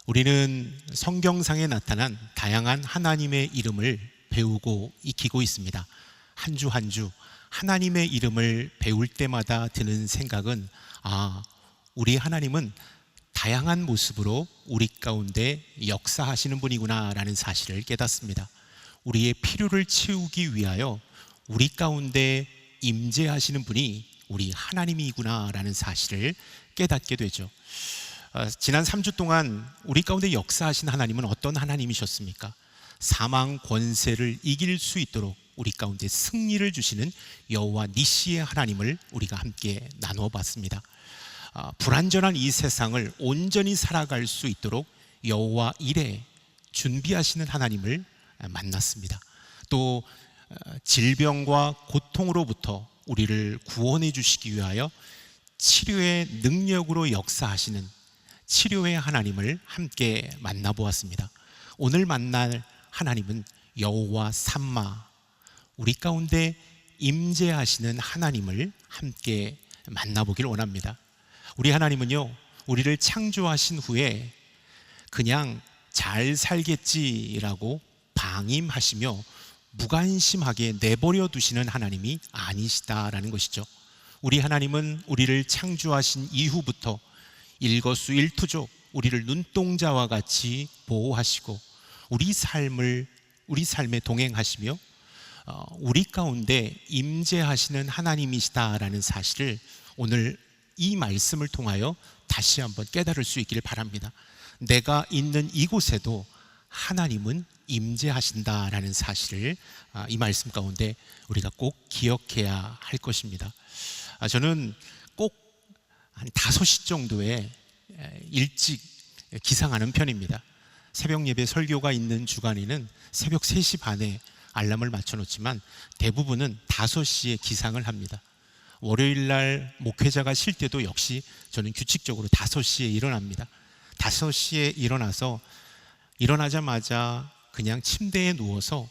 우리는 성경상에 나타난 다양한 하나님의 이름을 배우고 익히고 있습니다. 한 주 한 주 하나님의 이름을 배울 때마다 드는 생각은 우리 하나님은 다양한 모습으로 우리 가운데 역사하시는 분이구나 라는 사실을 깨닫습니다. 우리의 필요를 채우기 위하여 우리 가운데 임재하시는 분이 우리 하나님이구나 라는 사실을 깨닫게 되죠. 지난 3주 동안 우리 가운데 역사하신 하나님은 어떤 하나님이셨습니까? 사망 권세를 이길 수 있도록 우리 가운데 승리를 주시는 여호와 니시의 하나님을 우리가 함께 나누어 봤습니다. 불완전한 이 세상을 온전히 살아갈 수 있도록 여호와 이레 준비하시는 하나님을 만났습니다. 또 질병과 고통으로부터 우리를 구원해 주시기 위하여 치료의 능력으로 역사하시는 치료의 하나님을 함께 만나보았습니다. 오늘 만날 하나님은 여호와 삼마, 우리 가운데 임재하시는 하나님을 함께 만나보길 원합니다. 우리 하나님은요, 우리를 창조하신 후에 그냥 잘 살겠지라고 방임하시며 무관심하게 내버려 두시는 하나님이 아니시다라는 것이죠. 우리 하나님은 우리를 창조하신 이후부터 일거수일투족 우리를 눈동자와 같이 보호하시고 우리 삶에 동행하시며 우리 가운데 임재하시는 하나님이시다라는 사실을 오늘 이 말씀을 통하여 다시 한번 깨달을 수 있기를 바랍니다. 내가 있는 이곳에도 하나님은 임재하신다라는 사실을 이 말씀 가운데 우리가 꼭 기억해야 할 것입니다. 저는 꼭 한 5시 정도에 일찍 기상하는 편입니다. 새벽 예배 설교가 있는 주간에는 새벽 3시 반에 알람을 맞춰놓지만 대부분은 5시에 기상을 합니다. 월요일날 목회자가 쉴 때도 역시 저는 규칙적으로 5시에 일어납니다. 5시에 일어나서 일어나자마자 그냥 침대에 누워서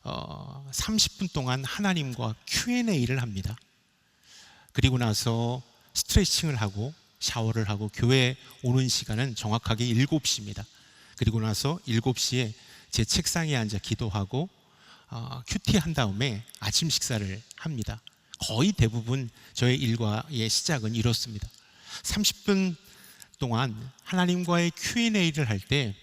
30분 동안 하나님과 Q&A를 합니다. 그리고 나서 스트레칭을 하고 샤워를 하고 교회에 오는 시간은 정확하게 7시입니다. 그리고 나서 7시에 제 책상에 앉아 기도하고 큐티한 다음에 아침 식사를 합니다. 거의 대부분 저의 일과의 시작은 이렇습니다. 30분 동안 하나님과의 Q&A를 할 때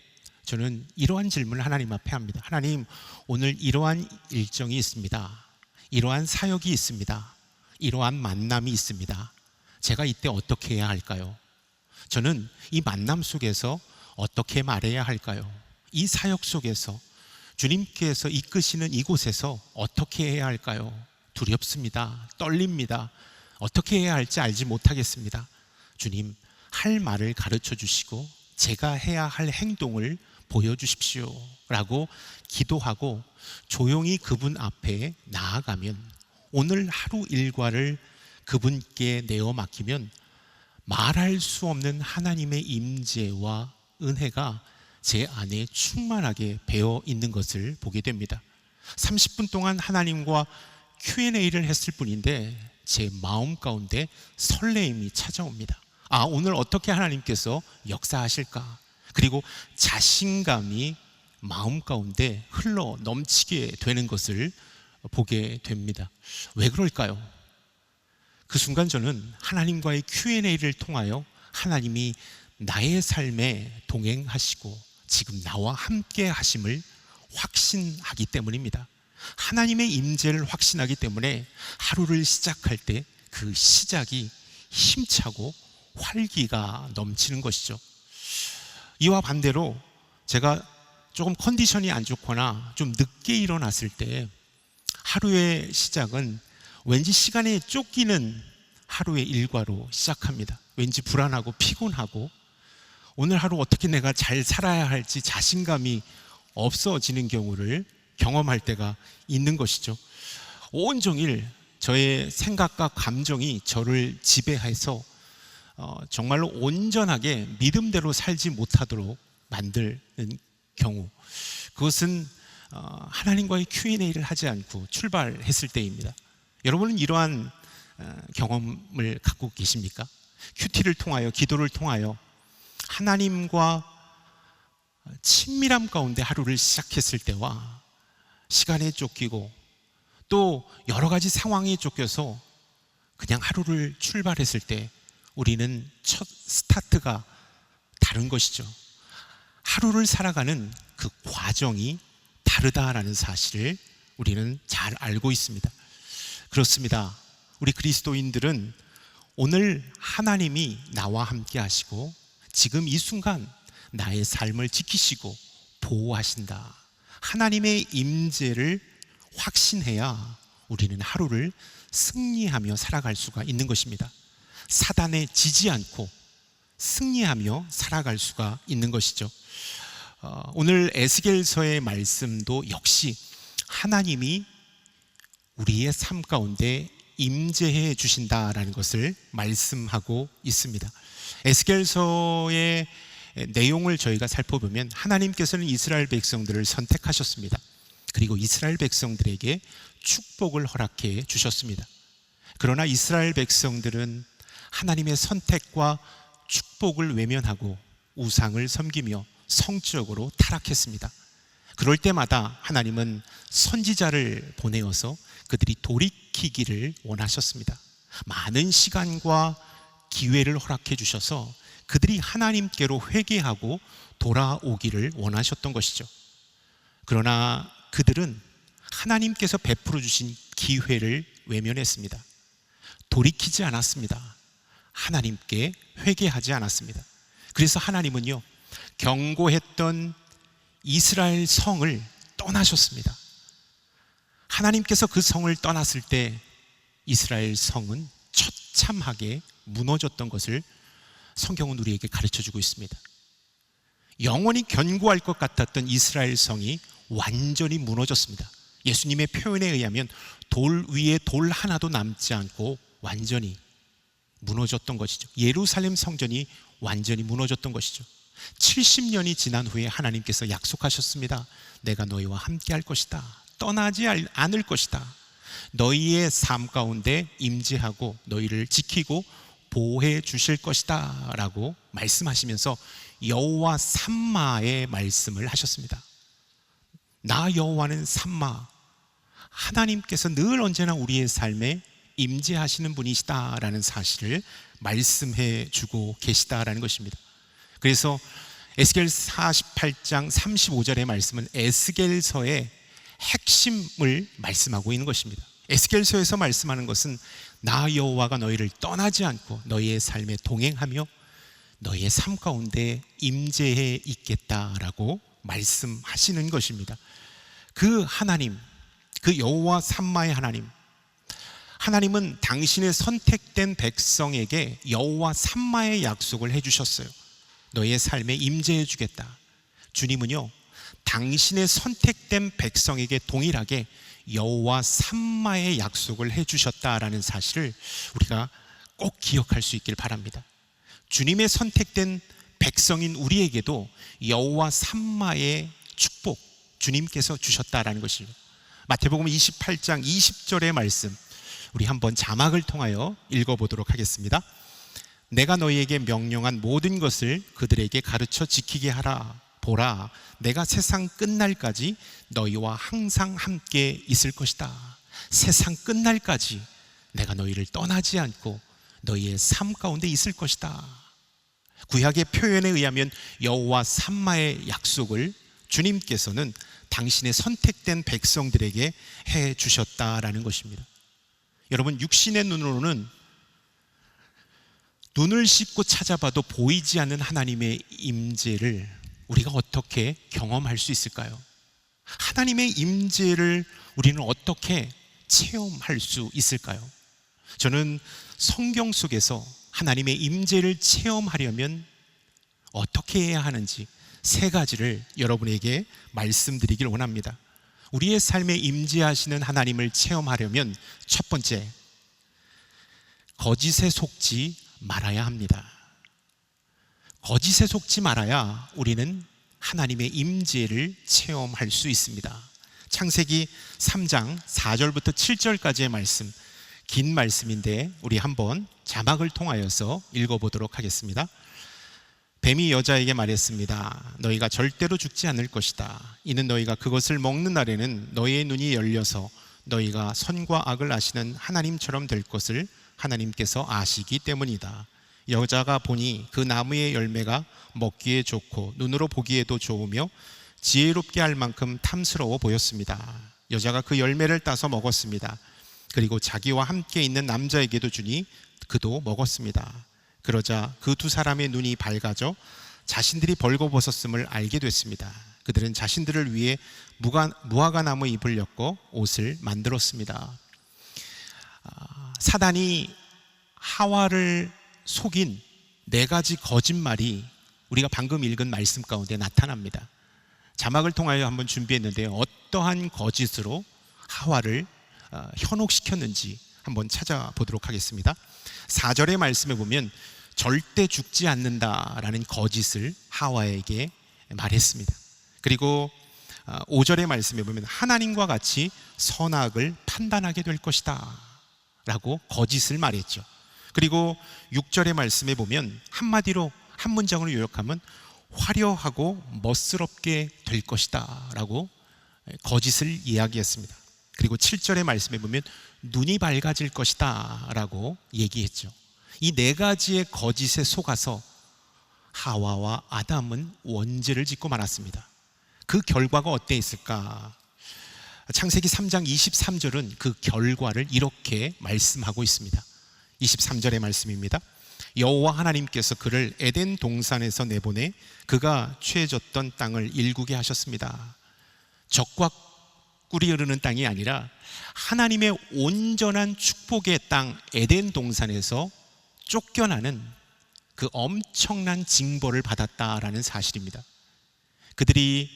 저는 이러한 질문을 하나님 앞에 합니다. 하나님, 오늘 이러한 일정이 있습니다. 이러한 사역이 있습니다. 이러한 만남이 있습니다. 제가 이때 어떻게 해야 할까요? 저는 이 만남 속에서 어떻게 말해야 할까요? 이 사역 속에서 주님께서 이끄시는 이곳에서 어떻게 해야 할까요? 두렵습니다. 떨립니다. 어떻게 해야 할지 알지 못하겠습니다. 주님, 할 말을 가르쳐 주시고 제가 해야 할 행동을 보여주십시오 라고 기도하고 조용히 그분 앞에 나아가면, 오늘 하루 일과를 그분께 내어 맡기면 말할 수 없는 하나님의 임재와 은혜가 제 안에 충만하게 배어 있는 것을 보게 됩니다. 30분 동안 하나님과 Q&A를 했을 뿐인데 제 마음 가운데 설레임이 찾아옵니다. 오늘 어떻게 하나님께서 역사하실까? 그리고 자신감이 마음 가운데 흘러 넘치게 되는 것을 보게 됩니다. 왜 그럴까요? 그 순간 저는 하나님과의 Q&A를 통하여 하나님이 나의 삶에 동행하시고 지금 나와 함께 하심을 확신하기 때문입니다. 하나님의 임재를 확신하기 때문에 하루를 시작할 때 그 시작이 힘차고 활기가 넘치는 것이죠. 이와 반대로 제가 조금 컨디션이 안 좋거나 좀 늦게 일어났을 때 하루의 시작은 왠지 시간에 쫓기는 하루의 일과로 시작합니다. 왠지 불안하고 피곤하고 오늘 하루 어떻게 내가 잘 살아야 할지 자신감이 없어지는 경우를 경험할 때가 있는 것이죠. 온종일 저의 생각과 감정이 저를 지배해서 정말로 온전하게 믿음대로 살지 못하도록 만드는 경우, 그것은 하나님과의 Q&A를 하지 않고 출발했을 때입니다. 여러분은 이러한 경험을 갖고 계십니까? 큐티를 통하여, 기도를 통하여 하나님과 친밀함 가운데 하루를 시작했을 때와 시간에 쫓기고 또 여러 가지 상황에 쫓겨서 그냥 하루를 출발했을 때 우리는 첫 스타트가 다른 것이죠. 하루를 살아가는 그 과정이 다르다라는 사실을 우리는 잘 알고 있습니다. 그렇습니다. 우리 그리스도인들은 오늘 하나님이 나와 함께 하시고 지금 이 순간 나의 삶을 지키시고 보호하신다, 하나님의 임재를 확신해야 우리는 하루를 승리하며 살아갈 수가 있는 것입니다. 사단에 지지 않고 승리하며 살아갈 수가 있는 것이죠. 오늘 에스겔서의 말씀도 역시 하나님이 우리의 삶 가운데 임재해 주신다라는 것을 말씀하고 있습니다. 에스겔서의 내용을 저희가 살펴보면 하나님께서는 이스라엘 백성들을 선택하셨습니다. 그리고 이스라엘 백성들에게 축복을 허락해 주셨습니다. 그러나 이스라엘 백성들은 하나님의 선택과 축복을 외면하고 우상을 섬기며 성적으로 타락했습니다. 그럴 때마다 하나님은 선지자를 보내어서 그들이 돌이키기를 원하셨습니다. 많은 시간과 기회를 허락해 주셔서 그들이 하나님께로 회개하고 돌아오기를 원하셨던 것이죠. 그러나 그들은 하나님께서 베풀어 주신 기회를 외면했습니다. 돌이키지 않았습니다. 하나님께 회개하지 않았습니다. 그래서 하나님은요, 경고했던 이스라엘 성을 떠나셨습니다. 하나님께서 그 성을 떠났을 때 이스라엘 성은 처참하게 무너졌던 것을 성경은 우리에게 가르쳐주고 있습니다. 영원히 견고할 것 같았던 이스라엘 성이 완전히 무너졌습니다. 예수님의 표현에 의하면 돌 위에 돌 하나도 남지 않고 완전히 무너졌던 것이죠. 예루살렘 성전이 완전히 무너졌던 것이죠. 70년이 지난 후에 하나님께서 약속하셨습니다. 내가 너희와 함께 할 것이다. 떠나지 않을 것이다. 너희의 삶 가운데 임재하고 너희를 지키고 보호해 주실 것이다 라고 말씀하시면서 여호와 삼마의 말씀을 하셨습니다. 나 여호와는 삼마, 하나님께서 늘 언제나 우리의 삶에 임재하시는 분이시다라는 사실을 말씀해 주고 계시다라는 것입니다. 그래서 에스겔 48장 35절의 말씀은 에스겔서의 핵심을 말씀하고 있는 것입니다. 에스겔서에서 말씀하는 것은 나 여호와가 너희를 떠나지 않고 너희의 삶에 동행하며 너희의 삶 가운데 임재해 있겠다라고 말씀하시는 것입니다. 그 하나님, 그 여호와 삼마의 하나님, 하나님은 당신의 선택된 백성에게 여호와 삼마의 약속을 해주셨어요. 너희의 삶에 임재해 주겠다. 주님은요, 당신의 선택된 백성에게 동일하게 여호와 삼마의 약속을 해주셨다라는 사실을 우리가 꼭 기억할 수 있길 바랍니다. 주님의 선택된 백성인 우리에게도 여호와 삼마의 축복 주님께서 주셨다라는 것이죠. 마태복음 28장 20절의 말씀, 우리 한번 자막을 통하여 읽어보도록 하겠습니다. 내가 너희에게 명령한 모든 것을 그들에게 가르쳐 지키게 하라. 보라, 내가 세상 끝날까지 너희와 항상 함께 있을 것이다. 세상 끝날까지 내가 너희를 떠나지 않고 너희의 삶 가운데 있을 것이다. 구약의 표현에 의하면 여호와 삼마의 약속을 주님께서는 당신의 선택된 백성들에게 해 주셨다라는 것입니다. 여러분, 육신의 눈으로는 눈을 씻고 찾아봐도 보이지 않는 하나님의 임재를 우리가 어떻게 경험할 수 있을까요? 하나님의 임재를 우리는 어떻게 체험할 수 있을까요? 저는 성경 속에서 하나님의 임재를 체험하려면 어떻게 해야 하는지 세 가지를 여러분에게 말씀드리길 원합니다. 우리의 삶에 임재하시는 하나님을 체험하려면 첫 번째, 거짓에 속지 말아야 합니다. 거짓에 속지 말아야 우리는 하나님의 임재를 체험할 수 있습니다. 창세기 3장 4절부터 7절까지의 말씀, 긴 말씀인데 우리 한번 자막을 통하여서 읽어보도록 하겠습니다. 뱀이 여자에게 말했습니다. 너희가 절대로 죽지 않을 것이다. 이는 너희가 그것을 먹는 날에는 너희의 눈이 열려서 너희가 선과 악을 아시는 하나님처럼 될 것을 하나님께서 아시기 때문이다. 여자가 보니 그 나무의 열매가 먹기에 좋고 눈으로 보기에도 좋으며 지혜롭게 할 만큼 탐스러워 보였습니다. 여자가 그 열매를 따서 먹었습니다. 그리고 자기와 함께 있는 남자에게도 주니 그도 먹었습니다. 그러자 그 두 사람의 눈이 밝아져 자신들이 벌거벗었음을 알게 됐습니다. 그들은 자신들을 위해 무화과나무 잎을 엮어 옷을 만들었습니다. 사단이 하와를 속인 네 가지 거짓말이 우리가 방금 읽은 말씀 가운데 나타납니다. 자막을 통하여 한번 준비했는데요, 어떠한 거짓으로 하와를 현혹시켰는지 한번 찾아보도록 하겠습니다. 4절의 말씀에 보면 절대 죽지 않는다라는 거짓을 하와에게 말했습니다. 그리고 5절의 말씀에 보면 하나님과 같이 선악을 판단하게 될 것이다 라고 거짓을 말했죠. 그리고 6절의 말씀에 보면 한마디로 한 문장으로 요약하면 화려하고 멋스럽게 될 것이다 라고 거짓을 이야기했습니다. 그리고 7절의 말씀에 보면 눈이 밝아질 것이다 라고 얘기했죠. 이 네 가지의 거짓에 속아서 하와와 아담은 원죄를 짓고 말았습니다. 그 결과가 어땠을까? 창세기 3장 23절은 그 결과를 이렇게 말씀하고 있습니다. 23절의 말씀입니다. 여호와 하나님께서 그를 에덴 동산에서 내보내 그가 취해졌던 땅을 일구게 하셨습니다. 적과 꿀이 흐르는 땅이 아니라 하나님의 온전한 축복의 땅 에덴 동산에서 쫓겨나는 그 엄청난 징벌을 받았다라는 사실입니다. 그들이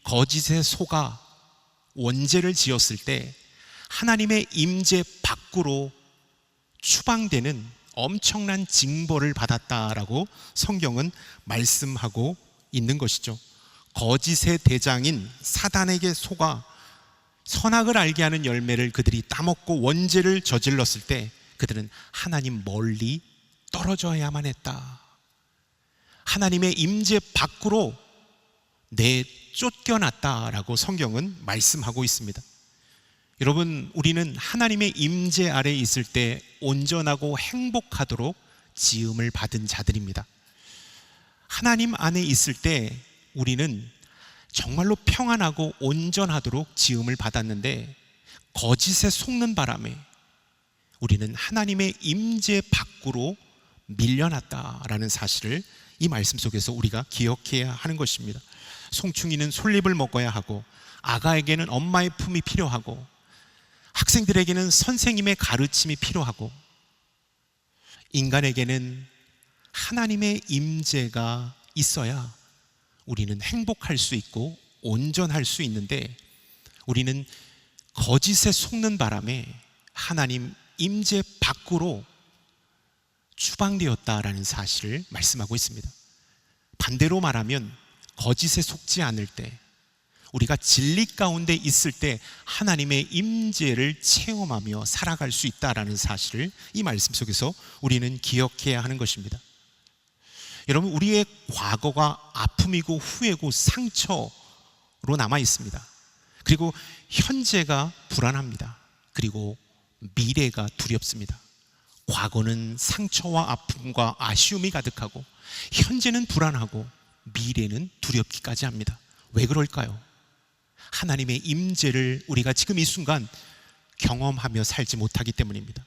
거짓에 속아 원죄를 지었을 때 하나님의 임재 밖으로 추방되는 엄청난 징벌을 받았다라고 성경은 말씀하고 있는 것이죠. 거짓의 대장인 사단에게 속아 선악을 알게 하는 열매를 그들이 따먹고 원죄를 저질렀을 때 그들은 하나님 멀리 떨어져야만 했다. 하나님의 임재 밖으로 쫓겨났다라고 성경은 말씀하고 있습니다. 여러분, 우리는 하나님의 임재 아래에 있을 때 온전하고 행복하도록 지음을 받은 자들입니다. 하나님 안에 있을 때 우리는 정말로 평안하고 온전하도록 지음을 받았는데 거짓에 속는 바람에 우리는 하나님의 임재 밖으로 밀려났다라는 사실을 이 말씀 속에서 우리가 기억해야 하는 것입니다. 송충이는 솔잎을 먹어야 하고 아가에게는 엄마의 품이 필요하고 학생들에게는 선생님의 가르침이 필요하고 인간에게는 하나님의 임재가 있어야 우리는 행복할 수 있고 온전할 수 있는데 우리는 거짓에 속는 바람에 하나님 임재 밖으로 추방되었다라는 사실을 말씀하고 있습니다. 반대로 말하면 거짓에 속지 않을 때 우리가 진리 가운데 있을 때 하나님의 임재를 체험하며 살아갈 수 있다라는 사실을 이 말씀 속에서 우리는 기억해야 하는 것입니다. 여러분, 우리의 과거가 아픔이고 후회고 상처로 남아 있습니다. 그리고 현재가 불안합니다. 그리고 미래가 두렵습니다. 과거는 상처와 아픔과 아쉬움이 가득하고 현재는 불안하고 미래는 두렵기까지 합니다. 왜 그럴까요? 하나님의 임재를 우리가 지금 이 순간 경험하며 살지 못하기 때문입니다.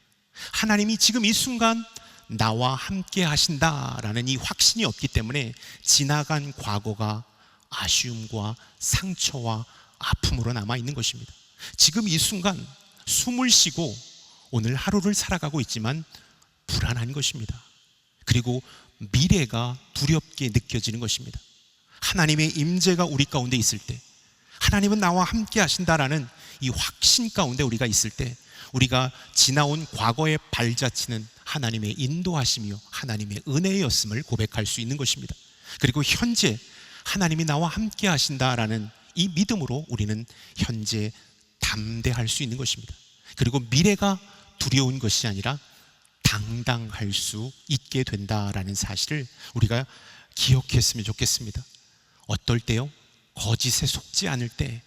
하나님이 지금 이 순간 나와 함께 하신다라는 이 확신이 없기 때문에 지나간 과거가 아쉬움과 상처와 아픔으로 남아 있는 것입니다. 지금 이 순간 숨을 쉬고 오늘 하루를 살아가고 있지만 불안한 것입니다. 그리고 미래가 두렵게 느껴지는 것입니다. 하나님의 임재가 우리 가운데 있을 때, 하나님은 나와 함께 하신다라는 이 확신 가운데 우리가 있을 때 우리가 지나온 과거의 발자취는 하나님의 인도하심이요 하나님의 은혜였음을 고백할 수 있는 것입니다. 그리고 현재 하나님이 나와 함께 하신다라는 이 믿음으로 우리는 현재 담대할 수 있는 것입니다. 그리고 미래가 두려운 것이 아니라 당당할 수 있게 된다라는 사실을 우리가 기억했으면 좋겠습니다. 어떨 때요? 거짓에 속지 않을 때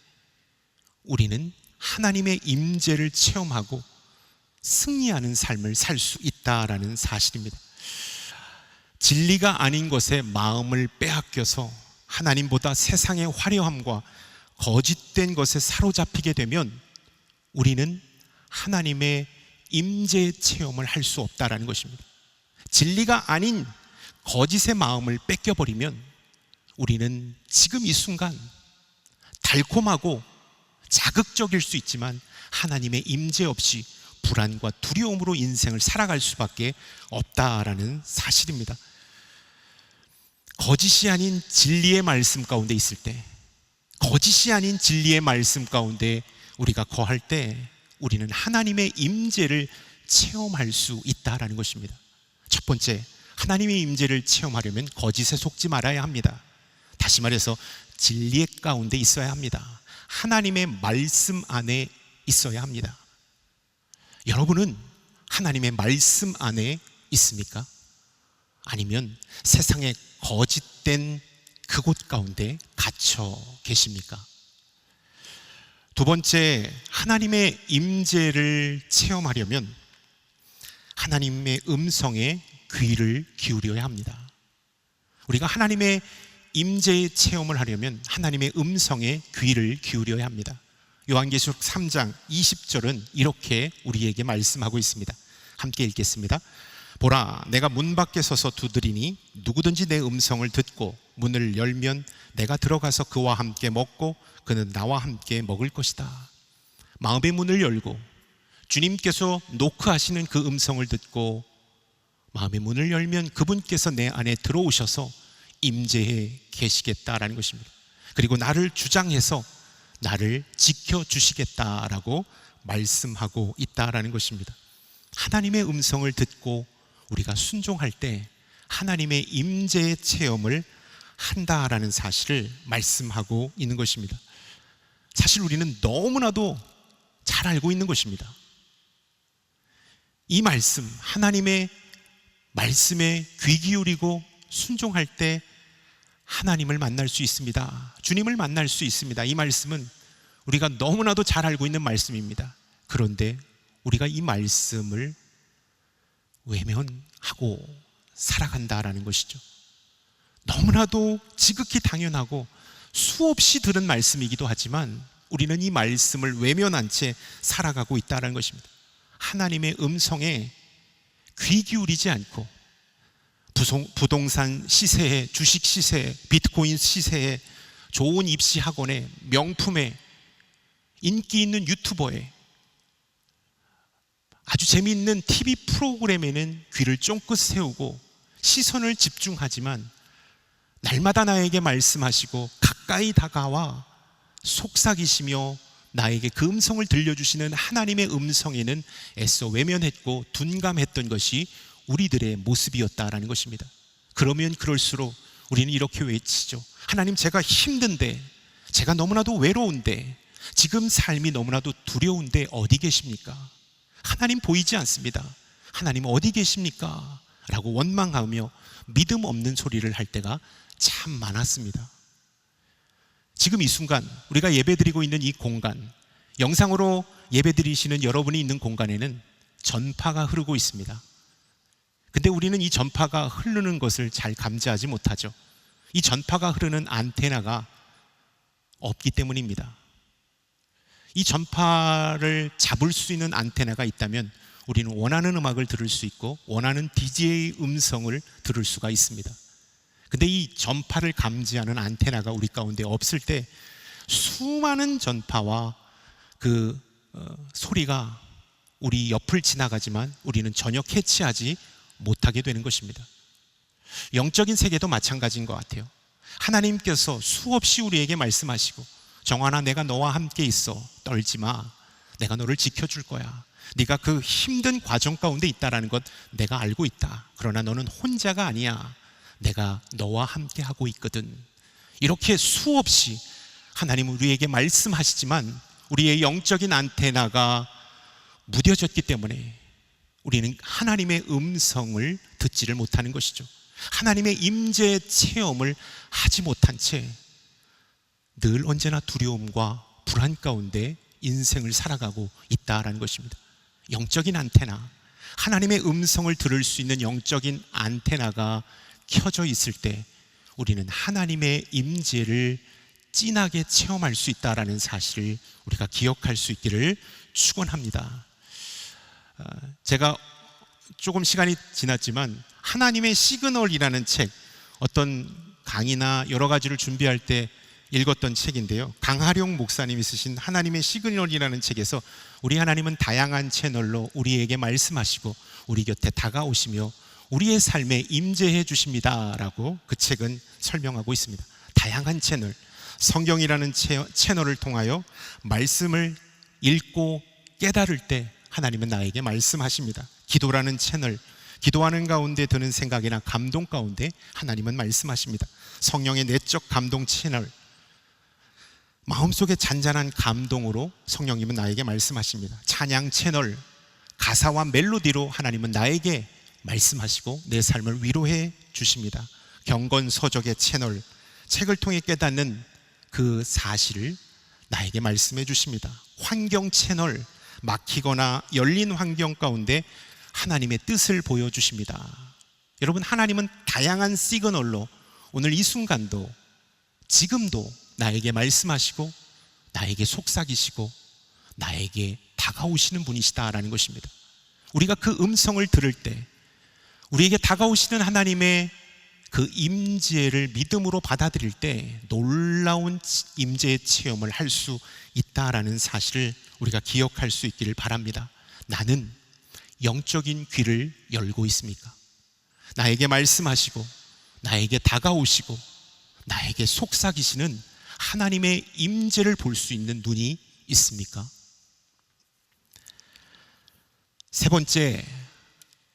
우리는 하나님의 임재를 체험하고 승리하는 삶을 살 수 있다라는 사실입니다. 진리가 아닌 것에 마음을 빼앗겨서 하나님보다 세상의 화려함과 거짓된 것에 사로잡히게 되면 우리는 하나님의 임재 체험을 할 수 없다라는 것입니다. 진리가 아닌 거짓의 마음을 뺏겨버리면 우리는 지금 이 순간 달콤하고 자극적일 수 있지만 하나님의 임재 없이 불안과 두려움으로 인생을 살아갈 수밖에 없다라는 사실입니다. 거짓이 아닌 진리의 말씀 가운데 있을 때, 거짓이 아닌 진리의 말씀 가운데 우리가 거할 때 우리는 하나님의 임재를 체험할 수 있다라는 것입니다. 첫 번째, 하나님의 임재를 체험하려면 거짓에 속지 말아야 합니다. 다시 말해서 진리의 가운데 있어야 합니다. 하나님의 말씀 안에 있어야 합니다. 여러분은 하나님의 말씀 안에 있습니까? 아니면 세상의 거짓된 그곳 가운데 갇혀 계십니까? 두 번째, 하나님의 임재를 체험하려면 하나님의 음성에 귀를 기울여야 합니다. 우리가 하나님의 임재의 체험을 하려면 하나님의 음성에 귀를 기울여야 합니다. 요한계시록 3장 20절은 이렇게 우리에게 말씀하고 있습니다. 함께 읽겠습니다. 보라, 내가 문 밖에 서서 두드리니 누구든지 내 음성을 듣고 문을 열면 내가 들어가서 그와 함께 먹고 그는 나와 함께 먹을 것이다. 마음의 문을 열고 주님께서 노크하시는 그 음성을 듣고 마음의 문을 열면 그분께서 내 안에 들어오셔서 임재해 계시겠다라는 것입니다. 그리고 나를 주장해서 나를 지켜주시겠다라고 말씀하고 있다라는 것입니다. 하나님의 음성을 듣고 우리가 순종할 때 하나님의 임재의 체험을 한다라는 사실을 말씀하고 있는 것입니다. 사실 우리는 너무나도 잘 알고 있는 것입니다. 이 말씀, 하나님의 말씀에 귀 기울이고 순종할 때 하나님을 만날 수 있습니다. 주님을 만날 수 있습니다. 이 말씀은 우리가 너무나도 잘 알고 있는 말씀입니다. 그런데 우리가 이 말씀을 외면하고 살아간다라는 것이죠. 너무나도 지극히 당연하고 수없이 들은 말씀이기도 하지만 우리는 이 말씀을 외면한 채 살아가고 있다는 것입니다. 하나님의 음성에 귀 기울이지 않고 부동산 시세에, 주식 시세에, 비트코인 시세에, 좋은 입시 학원에, 명품에, 인기 있는 유튜버에, 아주 재미있는 TV 프로그램에는 귀를 쫑긋 세우고 시선을 집중하지만 날마다 나에게 말씀하시고 가까이 다가와 속삭이시며 나에게 그 음성을 들려주시는 하나님의 음성에는 애써 외면했고 둔감했던 것이 우리들의 모습이었다라는 것입니다. 그러면 그럴수록 우리는 이렇게 외치죠. 하나님, 제가 힘든데, 제가 너무나도 외로운데, 지금 삶이 너무나도 두려운데 어디 계십니까? 하나님 보이지 않습니다. 하나님 어디 계십니까? 라고 원망하며 믿음 없는 소리를 할 때가 참 많았습니다. 지금 이 순간 우리가 예배드리고 있는 이 공간, 영상으로 예배드리시는 여러분이 있는 공간에는 전파가 흐르고 있습니다. 근데 우리는 이 전파가 흐르는 것을 잘 감지하지 못하죠. 이 전파가 흐르는 안테나가 없기 때문입니다. 이 전파를 잡을 수 있는 안테나가 있다면 우리는 원하는 음악을 들을 수 있고 원하는 DJ의 음성을 들을 수가 있습니다. 근데 이 전파를 감지하는 안테나가 우리 가운데 없을 때 수많은 전파와 그 소리가 우리 옆을 지나가지만 우리는 전혀 캐치하지 못하게 되는 것입니다. 영적인 세계도 마찬가지인 것 같아요. 하나님께서 수없이 우리에게 말씀하시고, 정환아, 내가 너와 함께 있어, 떨지 마, 내가 너를 지켜줄 거야, 네가 그 힘든 과정 가운데 있다라는 것 내가 알고 있다, 그러나 너는 혼자가 아니야, 내가 너와 함께 하고 있거든. 이렇게 수없이 하나님은 우리에게 말씀하시지만 우리의 영적인 안테나가 무뎌졌기 때문에 우리는 하나님의 음성을 듣지를 못하는 것이죠. 하나님의 임재 체험을 하지 못한 채 늘 언제나 두려움과 불안 가운데 인생을 살아가고 있다라는 것입니다. 영적인 안테나, 하나님의 음성을 들을 수 있는 영적인 안테나가 켜져 있을 때 우리는 하나님의 임재를 진하게 체험할 수 있다라는 사실을 우리가 기억할 수 있기를 축원합니다. 제가 조금 시간이 지났지만 하나님의 시그널이라는 책, 어떤 강의나 여러 가지를 준비할 때 읽었던 책인데요, 강하룡 목사님이 쓰신 하나님의 시그널이라는 책에서 우리 하나님은 다양한 채널로 우리에게 말씀하시고 우리 곁에 다가오시며 우리의 삶에 임재해 주십니다 라고 그 책은 설명하고 있습니다. 다양한 채널, 성경이라는 채널을 통하여 말씀을 읽고 깨달을 때 하나님은 나에게 말씀하십니다. 기도라는 채널, 기도하는 가운데 드는 생각이나 감동 가운데 하나님은 말씀하십니다. 성령의 내적 감동 채널, 마음속에 잔잔한 감동으로 성령님은 나에게 말씀하십니다. 찬양 채널, 가사와 멜로디로 하나님은 나에게 말씀하시고 내 삶을 위로해 주십니다. 경건서적의 채널, 책을 통해 깨닫는 그 사실을 나에게 말씀해 주십니다. 환경 채널, 막히거나 열린 환경 가운데 하나님의 뜻을 보여주십니다. 여러분, 하나님은 다양한 시그널로 오늘 이 순간도 지금도 나에게 말씀하시고 나에게 속삭이시고 나에게 다가오시는 분이시다라는 것입니다. 우리가 그 음성을 들을 때 우리에게 다가오시는 하나님의 그 임재를 믿음으로 받아들일 때 놀라운 임재의 체험을 할 수 있다라는 사실을 우리가 기억할 수 있기를 바랍니다. 나는 영적인 귀를 열고 있습니까? 나에게 말씀하시고 나에게 다가오시고 나에게 속삭이시는 하나님의 임재를 볼 수 있는 눈이 있습니까? 세 번째,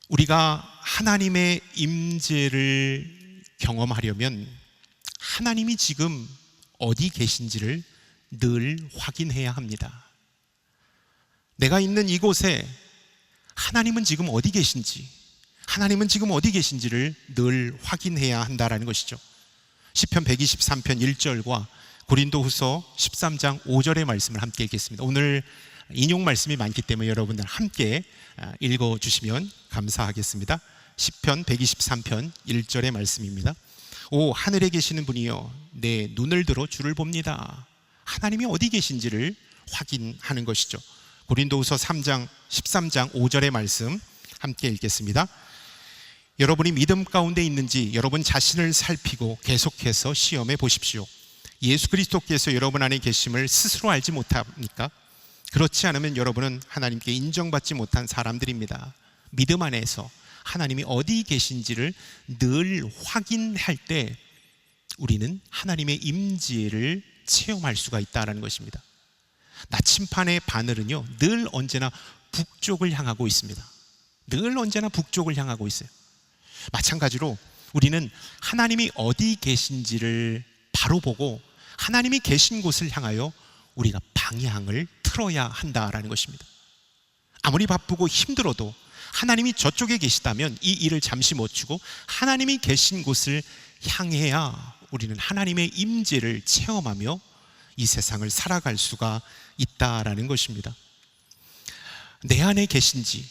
우리가 하나님의 임재를 경험하려면 하나님이 지금 어디 계신지를 늘 확인해야 합니다. 내가 있는 이곳에 하나님은 지금 어디 계신지, 하나님은 지금 어디 계신지를 늘 확인해야 한다라는 것이죠. 시편 123편 1절과 고린도후서 13장 5절의 말씀을 함께 읽겠습니다. 오늘 인용 말씀이 많기 때문에 여러분들 함께 읽어주시면 감사하겠습니다. 시편 123편 1절의 말씀입니다. 오 하늘에 계시는 분이여, 내 눈을 들어 주를 봅니다. 하나님이 어디 계신지를 확인하는 것이죠. 고린도후서 3장 13장 5절의 말씀 함께 읽겠습니다. 여러분이 믿음 가운데 있는지 여러분 자신을 살피고 계속해서 시험해 보십시오. 예수 그리스도께서 여러분 안에 계심을 스스로 알지 못합니까? 그렇지 않으면 여러분은 하나님께 인정받지 못한 사람들입니다. 믿음 안에서 하나님이 어디 계신지를 늘 확인할 때 우리는 하나님의 임재를 체험할 수가 있다는 것입니다. 나침판의 바늘은요, 늘 언제나 북쪽을 향하고 있습니다. 늘 언제나 북쪽을 향하고 있어요. 마찬가지로 우리는 하나님이 어디 계신지를 바로 보고 하나님이 계신 곳을 향하여 우리가 방향을 틀어야 한다라는 것입니다. 아무리 바쁘고 힘들어도 하나님이 저쪽에 계시다면 이 일을 잠시 멈추고 하나님이 계신 곳을 향해야 우리는 하나님의 임재를 체험하며 이 세상을 살아갈 수가 있다라는 것입니다. 내 안에 계신지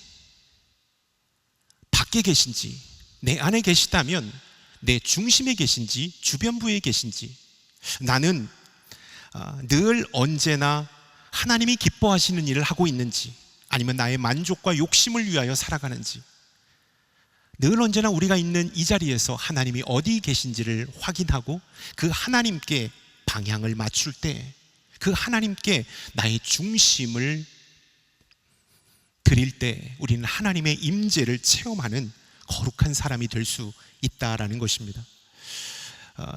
밖에 계신지, 내 안에 계시다면 내 중심에 계신지 주변부에 계신지, 나는 늘 언제나 하나님이 기뻐하시는 일을 하고 있는지 아니면 나의 만족과 욕심을 위하여 살아가는지, 늘 언제나 우리가 있는 이 자리에서 하나님이 어디 계신지를 확인하고 그 하나님께 방향을 맞출 때 그 하나님께 나의 중심을 드릴 때 우리는 하나님의 임재를 체험하는 거룩한 사람이 될 수 있다라는 것입니다.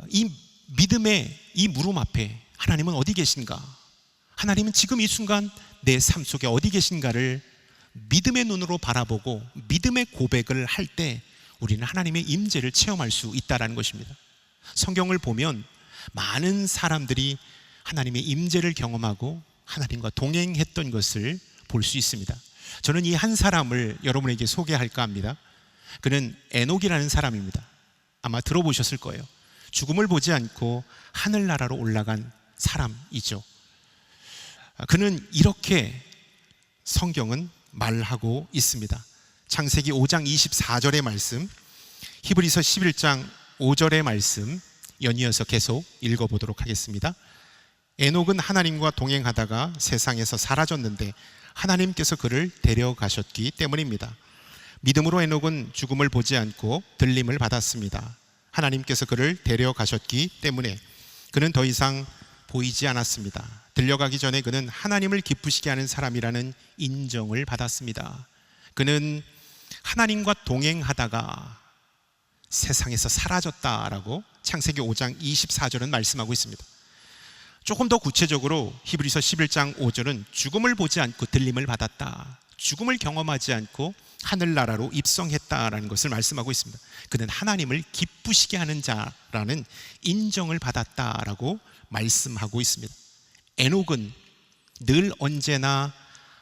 이 믿음의 이 물음 앞에 하나님은 어디 계신가? 하나님은 지금 이 순간 내 삶 속에 어디 계신가를 믿음의 눈으로 바라보고 믿음의 고백을 할 때 우리는 하나님의 임재를 체험할 수 있다는 것입니다. 성경을 보면 많은 사람들이 하나님의 임재를 경험하고 하나님과 동행했던 것을 볼 수 있습니다. 저는 이 한 사람을 여러분에게 소개할까 합니다. 그는 에녹이라는 사람입니다. 아마 들어보셨을 거예요. 죽음을 보지 않고 하늘나라로 올라간 사람이죠. 그는 이렇게 성경은 말하고 있습니다. 창세기 5장 24절의 말씀, 히브리서 11장 5절의 말씀 연이어서 계속 읽어보도록 하겠습니다. 에녹은 하나님과 동행하다가 세상에서 사라졌는데 하나님께서 그를 데려가셨기 때문입니다. 믿음으로 에녹은 죽음을 보지 않고 들림을 받았습니다. 하나님께서 그를 데려가셨기 때문에 그는 더 이상 보이지 않았습니다. 들려가기 전에 그는 하나님을 기쁘시게 하는 사람이라는 인정을 받았습니다. 그는 하나님과 동행하다가 세상에서 사라졌다라고 창세기 5장 24절은 말씀하고 있습니다. 조금 더 구체적으로 히브리서 11장 5절은 죽음을 보지 않고 들림을 받았다, 죽음을 경험하지 않고 하늘나라로 입성했다라는 것을 말씀하고 있습니다. 그는 하나님을 기쁘시게 하는 자라는 인정을 받았다라고 말씀하고 있습니다. 에녹은 늘 언제나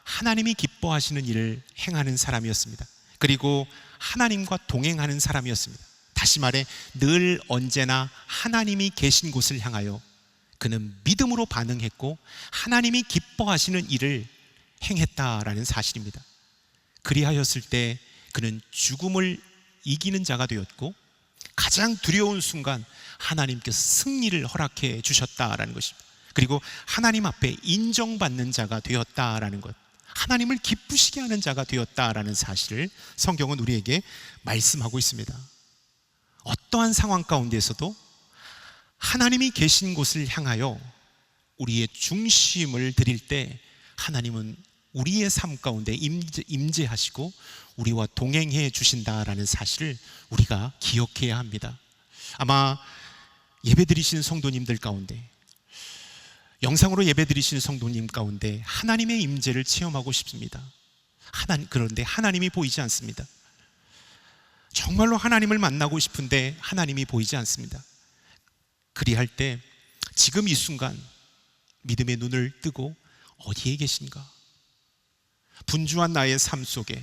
하나님이 기뻐하시는 일을 행하는 사람이었습니다. 그리고 하나님과 동행하는 사람이었습니다. 다시 말해 늘 언제나 하나님이 계신 곳을 향하여 그는 믿음으로 반응했고 하나님이 기뻐하시는 일을 행했다라는 사실입니다. 그리하였을 때 그는 죽음을 이기는 자가 되었고 가장 두려운 순간 하나님께서 승리를 허락해 주셨다라는 것입니다. 그리고 하나님 앞에 인정받는 자가 되었다라는 것, 하나님을 기쁘시게 하는 자가 되었다라는 사실을 성경은 우리에게 말씀하고 있습니다. 어떠한 상황 가운데서도 하나님이 계신 곳을 향하여 우리의 중심을 드릴 때 하나님은 우리의 삶 가운데 임재하시고 우리와 동행해 주신다라는 사실을 우리가 기억해야 합니다. 아마 예배드리시는 성도님들 가운데, 영상으로 예배드리시는 성도님 가운데 하나님의 임재를 체험하고 싶습니다. 그런데 하나님이 보이지 않습니다. 정말로 하나님을 만나고 싶은데 하나님이 보이지 않습니다. 그리할 때 지금 이 순간 믿음의 눈을 뜨고 어디에 계신가? 분주한 나의 삶 속에,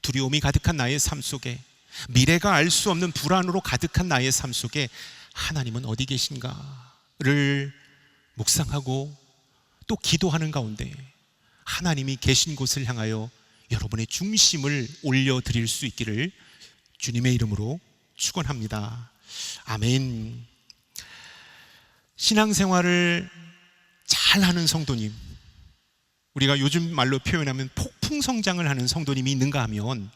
두려움이 가득한 나의 삶 속에, 미래가 알 수 없는 불안으로 가득한 나의 삶 속에 하나님은 어디 계신가를 묵상하고 또 기도하는 가운데 하나님이 계신 곳을 향하여 여러분의 중심을 올려드릴 수 있기를 주님의 이름으로 축원합니다. 아멘. 신앙생활을 잘하는 성도님, 우리가 요즘 말로 표현하면 폭풍 성장을 하는 성도님이 있는가 하면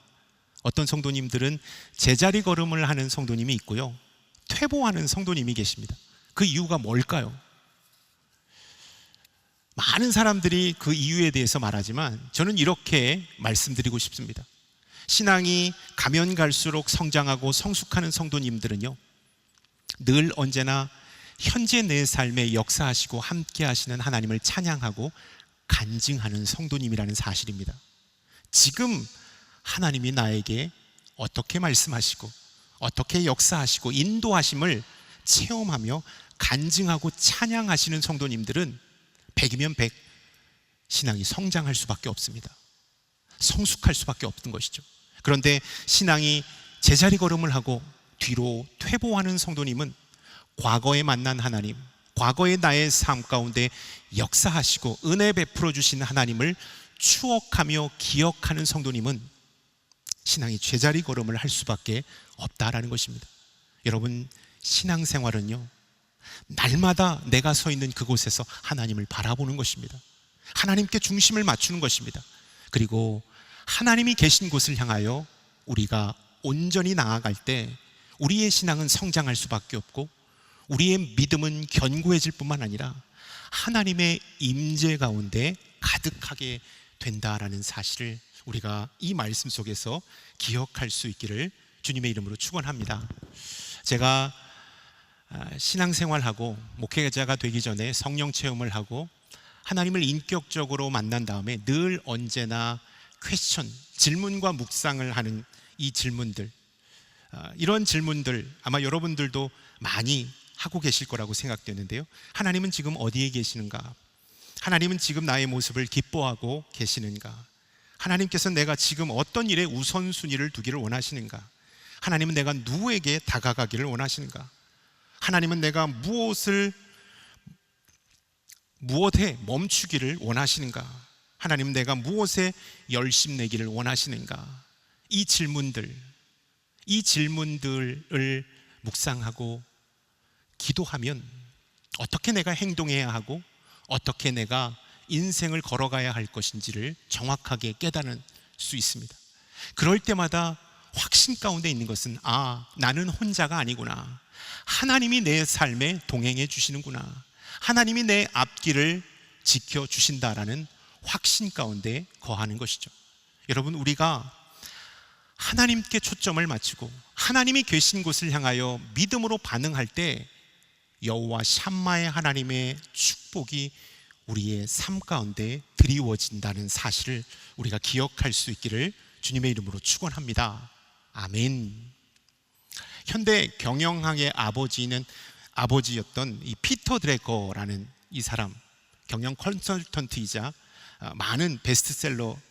어떤 성도님들은 제자리 걸음을 하는 성도님이 있고요, 퇴보하는 성도님이 계십니다. 그 이유가 뭘까요? 많은 사람들이 그 이유에 대해서 말하지만 저는 이렇게 말씀드리고 싶습니다. 신앙이 가면 갈수록 성장하고 성숙하는 성도님들은요, 늘 언제나 현재 내 삶에 역사하시고 함께 하시는 하나님을 찬양하고 간증하는 성도님이라는 사실입니다. 지금 하나님이 나에게 어떻게 말씀하시고 어떻게 역사하시고 인도하심을 체험하며 간증하고 찬양하시는 성도님들은 100이면 100 신앙이 성장할 수밖에 없습니다. 성숙할 수밖에 없는 것이죠. 그런데 신앙이 제자리 걸음을 하고 뒤로 퇴보하는 성도님은 과거에 만난 하나님, 과거의 나의 삶 가운데 역사하시고 은혜 베풀어 주신 하나님을 추억하며 기억하는 성도님은 신앙이 제자리 걸음을 할 수밖에 없다라는 것입니다. 여러분, 신앙생활은요, 날마다 내가 서 있는 그곳에서 하나님을 바라보는 것입니다. 하나님께 중심을 맞추는 것입니다. 그리고 하나님이 계신 곳을 향하여 우리가 온전히 나아갈 때 우리의 신앙은 성장할 수밖에 없고 우리의 믿음은 견고해질 뿐만 아니라 하나님의 임재 가운데 가득하게 된다라는 사실을 우리가 이 말씀 속에서 기억할 수 있기를 주님의 이름으로 축원합니다. 제가 신앙생활하고 목회자가 되기 전에 성령 체험을 하고 하나님을 인격적으로 만난 다음에 늘 언제나 질문과 묵상을 하는 이 질문들, 이런 질문들 아마 여러분들도 많이 하고 계실 거라고 생각되는데요. 하나님은 지금 어디에 계시는가? 하나님은 지금 나의 모습을 기뻐하고 계시는가? 하나님께서 내가 지금 어떤 일에 우선순위를 두기를 원하시는가? 하나님은 내가 누구에게 다가가기를 원하시는가? 하나님은 내가 무엇에 멈추기를 원하시는가? 하나님은 내가 무엇에 열심 내기를 원하시는가? 이 질문들을 묵상하고 기도하면 어떻게 내가 행동해야 하고 어떻게 내가 인생을 걸어가야 할 것인지를 정확하게 깨달을 수 있습니다. 그럴 때마다 확신 가운데 있는 것은 나는 혼자가 아니구나. 하나님이 내 삶에 동행해 주시는구나. 하나님이 내 앞길을 지켜주신다라는 확신 가운데 거하는 것이죠. 여러분, 우리가 하나님께 초점을 맞추고 하나님이 계신 곳을 향하여 믿음으로 반응할 때 여호와 샴마의 하나님의 축복이 우리의 삶 가운데 드리워진다는 사실을 우리가 기억할 수 있기를 주님의 이름으로 축원합니다. 아멘. 현대 경영학의 아버지였던 이 피터 드래커라는 이 사람, 경영 컨설턴트이자 많은 베스트셀러를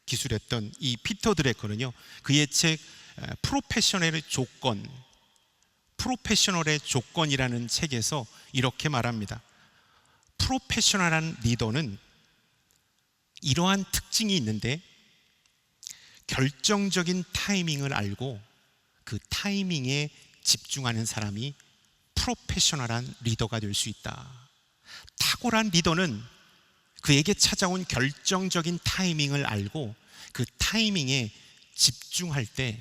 기술했던 이 피터 드래커는요, 그의 책 프로페셔널의 조건이라는 책에서 이렇게 말합니다. 프로페셔널한 리더는 이러한 특징이 있는데, 결정적인 타이밍을 알고 그 타이밍에 집중하는 사람이 프로페셔널한 리더가 될 수 있다. 탁월한 리더는 그에게 찾아온 결정적인 타이밍을 알고 그 타이밍에 집중할 때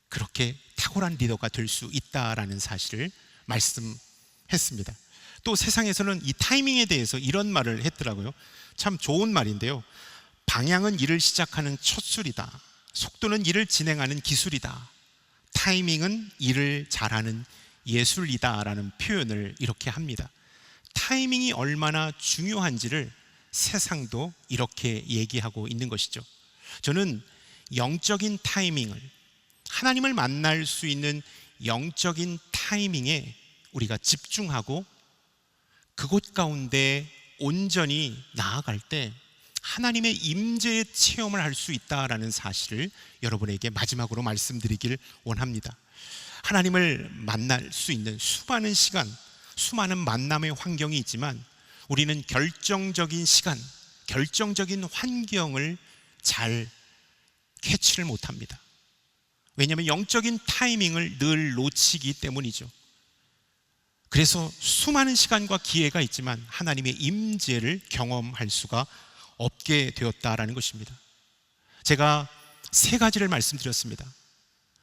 그렇게 탁월한 리더가 될 수 있다라는 사실을 말씀했습니다. 또 세상에서는 이 타이밍에 대해서 이런 말을 했더라고요. 참 좋은 말인데요. 방향은 일을 시작하는 첫 술이다. 속도는 일을 진행하는 기술이다. 타이밍은 일을 잘하는 예술이다라는 표현을 이렇게 합니다. 타이밍이 얼마나 중요한지를 세상도 이렇게 얘기하고 있는 것이죠. 저는 영적인 타이밍을, 하나님을 만날 수 있는 영적인 타이밍에 우리가 집중하고 그곳 가운데 온전히 나아갈 때 하나님의 임재의 체험을 할 수 있다라는 사실을 여러분에게 마지막으로 말씀드리길 원합니다. 하나님을 만날 수 있는 수많은 시간, 수많은 만남의 환경이 있지만 우리는 결정적인 시간, 결정적인 환경을 잘 캐치를 못합니다. 왜냐하면 영적인 타이밍을 늘 놓치기 때문이죠. 그래서 수많은 시간과 기회가 있지만 하나님의 임재를 경험할 수가 없게 되었다라는 것입니다. 제가 세 가지를 말씀드렸습니다.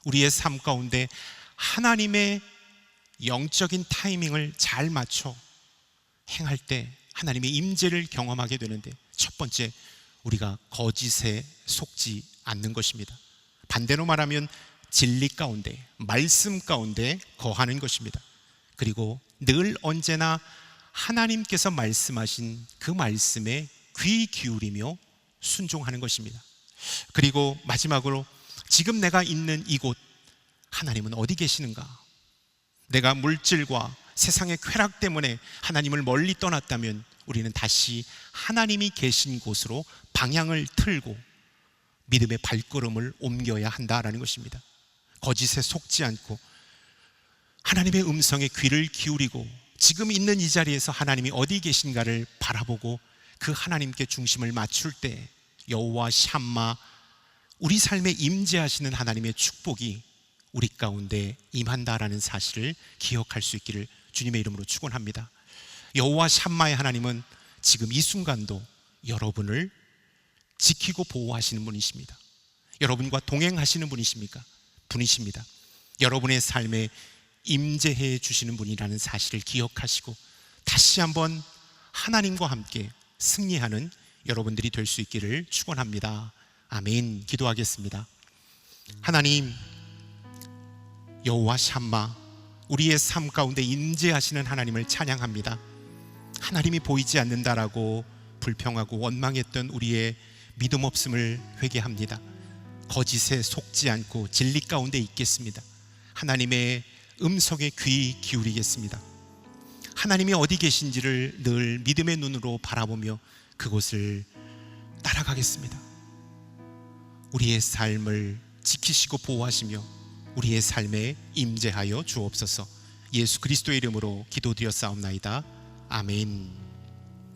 우리의 삶 가운데 하나님의 영적인 타이밍을 잘 맞춰 행할 때 하나님의 임재를 경험하게 되는데, 첫 번째, 우리가 거짓에 속지 않는 것입니다. 반대로 말하면 진리 가운데, 말씀 가운데 거하는 것입니다. 그리고 늘 언제나 하나님께서 말씀하신 그 말씀에 귀 기울이며 순종하는 것입니다. 그리고 마지막으로 지금 내가 있는 이곳, 하나님은 어디 계시는가? 내가 물질과 세상의 쾌락 때문에 하나님을 멀리 떠났다면 우리는 다시 하나님이 계신 곳으로 방향을 틀고 믿음의 발걸음을 옮겨야 한다라는 것입니다. 거짓에 속지 않고 하나님의 음성에 귀를 기울이고 지금 있는 이 자리에서 하나님이 어디 계신가를 바라보고 그 하나님께 중심을 맞출 때 여호와 샴마, 우리 삶에 임재하시는 하나님의 축복이 우리 가운데 임한다라는 사실을 기억할 수 있기를 주님의 이름으로 축원합니다. 여호와 샴마의 하나님은 지금 이 순간도 여러분을 지키고 보호하시는 분이십니다. 여러분과 동행하시는 분이십니다. 여러분의 삶에 임재해 주시는 분이라는 사실을 기억하시고 다시 한번 하나님과 함께 승리하는 여러분들이 될 수 있기를 축원합니다. 아멘. 기도하겠습니다. 하나님, 여호와 샴마, 우리의 삶 가운데 임재하시는 하나님을 찬양합니다. 하나님이 보이지 않는다라고 불평하고 원망했던 우리의 믿음 없음을 회개합니다. 거짓에 속지 않고 진리 가운데 있겠습니다. 하나님의 음성에 귀 기울이겠습니다. 하나님이 어디 계신지를 늘 믿음의 눈으로 바라보며 그곳을 따라가겠습니다. 우리의 삶을 지키시고 보호하시며 우리의 삶에 임재하여 주옵소서. 예수 그리스도의 이름으로 기도드렸사옵나이다. 아멘.